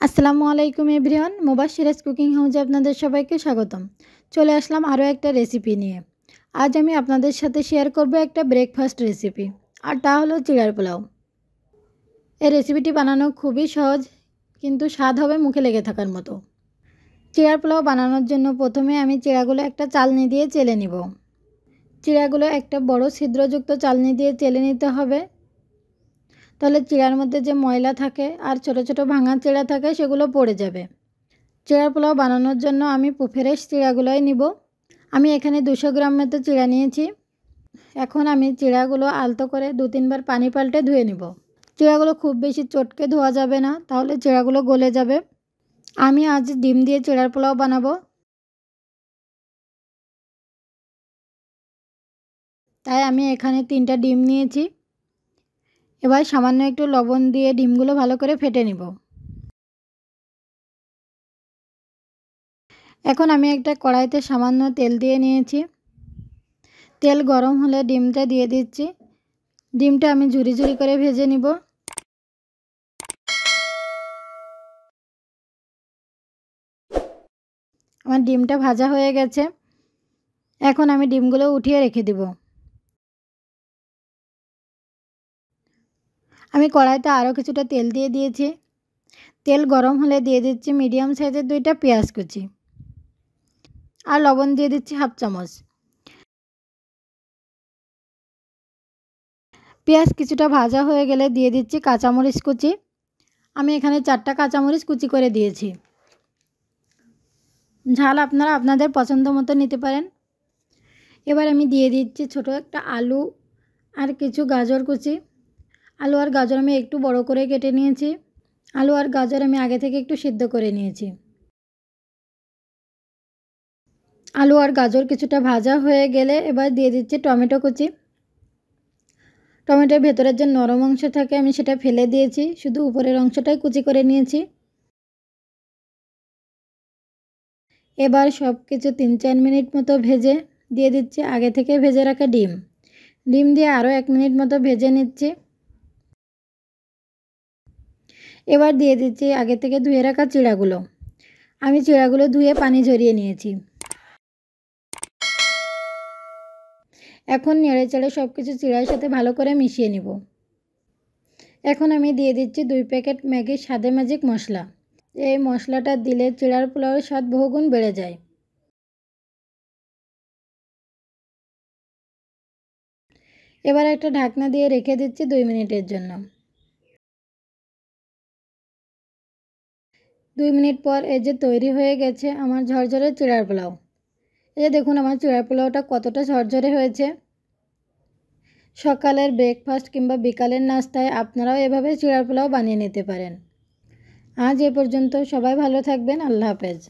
আসসালামু আলাইকুম everyone, মুবাশশিরাস cooking হাউসে আপনাদের সবাইকে স্বাগতম। চলে আসলাম আরও একটা রেসিপি নিয়ে। আজ আমি আপনাদের সাথে শেয়ার করব একটা ব্রেকফাস্ট রেসিপি, আর তা হলো চিড়ার পোলাও। এই রেসিপিটি বানানো খুবই সহজ, কিন্তু স্বাদ হবে মুখে লেগে থাকার মতো। চিড়ার পোলাও বানানোর জন্য প্রথমে আমি চিড়াগুলো একটা চালনি দিয়ে চেলে নিব। চিড়াগুলো একটা বড় ছিদ্রযুক্ত চালনি দিয়ে চেলে নিতে হবে, তাহলে চিড়ার মধ্যে যে ময়লা থাকে আর ছোট ছোট ভাঙা চিড়া থাকে সেগুলো পড়ে যাবে। চিড়ার পোলাও বানানোর জন্য আমি ফ্রেশ চিড়াগুলোই নিব। আমি এখানে 200 গ্রাম মতো চিড়া নিয়েছি। এখন আমি চিড়াগুলো আলতো করে 2-3 বার পানি পাল্টে ধুয়ে নিব। চিড়াগুলো খুব বেশি চটকে ধোয়া যাবে না, তাহলে চিড়াগুলো গলে যাবে। আমি আজ ডিম দিয়ে চিড়ার পোলাও বানাবো, তাই আমি এখানে 3টা ডিম নিয়েছি। এবার সামান্য একটু লবণ দিয়ে ডিমগুলো ভালো করে ফেটে নিব। এখন আমি একটা কড়াইতে সামান্য তেল দিয়ে নিয়েছি। তেল গরম হলে ডিমটা দিয়ে দিচ্ছি। ডিমটা আমি ঝুরি ঝুরি করে ভেজে নিব। আমার ডিমটা ভাজা হয়ে গেছে। এখন আমি ডিমগুলো উঠিয়ে রেখে দিব। আমি কড়াইতে আরও কিছুটা তেল দিয়ে দিয়েছি। তেল গরম হলে দিয়ে দিচ্ছি মিডিয়াম সাইজের 2টা পেঁয়াজ কুচি, আর লবণ দিয়ে দিচ্ছি 1/2 চামচ। পেঁয়াজ কিছুটা ভাজা হয়ে গেলে দিয়ে দিচ্ছি কাঁচামরিচ কুচি। আমি এখানে 4টা কাঁচামরিচ কুচি করে দিয়েছি। ঝাল আপনারা আপনাদের পছন্দ মতো নিতে পারেন। এবার আমি দিয়ে দিচ্ছি ছোট একটা আলু আর কিছু গাজর কুচি। আলু আর গাজর আমি একটু বড় করে কেটে নিয়েছি। আলু আর গাজর আমি আগে থেকে একটু সিদ্ধ করে নিয়েছি। আলু আর গাজর কিছুটা ভাজা হয়ে গেলে এবার দিয়ে দিচ্ছি টমেটো কুচি। টমেটোর ভেতরের যে নরম অংশ থাকে আমি সেটা ফেলে দিয়েছি, শুধু উপরের অংশটাই কুচি করে নিয়েছি। এবার সব কিছু 3-4 মিনিট মতো ভেজে দিয়ে দিচ্ছি আগে থেকে ভেজে রাখা ডিম। ডিম দিয়ে আরও 1 মিনিট মতো ভেজে নিচ্ছি। এবার দিয়ে দিচ্ছি আগে থেকে ধুয়ে রাখা চিড়াগুলো। আমি চিড়াগুলো ধুয়ে পানি ঝরিয়ে নিয়েছি। এখন নেড়ে চেড়ে সব কিছু চিড়ার সাথে ভালো করে মিশিয়ে নিব। এখন আমি দিয়ে দিচ্ছি 2 প্যাকেট ম্যাগি স্বাদে ম্যাজিক মশলা। এই মশলাটা দিলে চিড়ার পোলাওয়ের স্বাদ বহুগুণ বেড়ে যায়। এবার একটা ঢাকনা দিয়ে রেখে দিচ্ছি 2 মিনিটের জন্য। 2 মিনিট পর এই যে তৈরি হয়ে গেছে আমার ঝরঝরে চিড়ার পোলাও। এই যে দেখুন আমার চিড়ার পোলাওটা কতটা ঝরঝরে হয়েছে। সকালের ব্রেকফাস্ট কিংবা বিকালের নাস্তায় আপনারাও এভাবে চিড়ার পোলাও বানিয়ে নিতে পারেন। আজ এ পর্যন্ত, সবাই ভালো থাকবেন। আল্লাহ হাফেজ।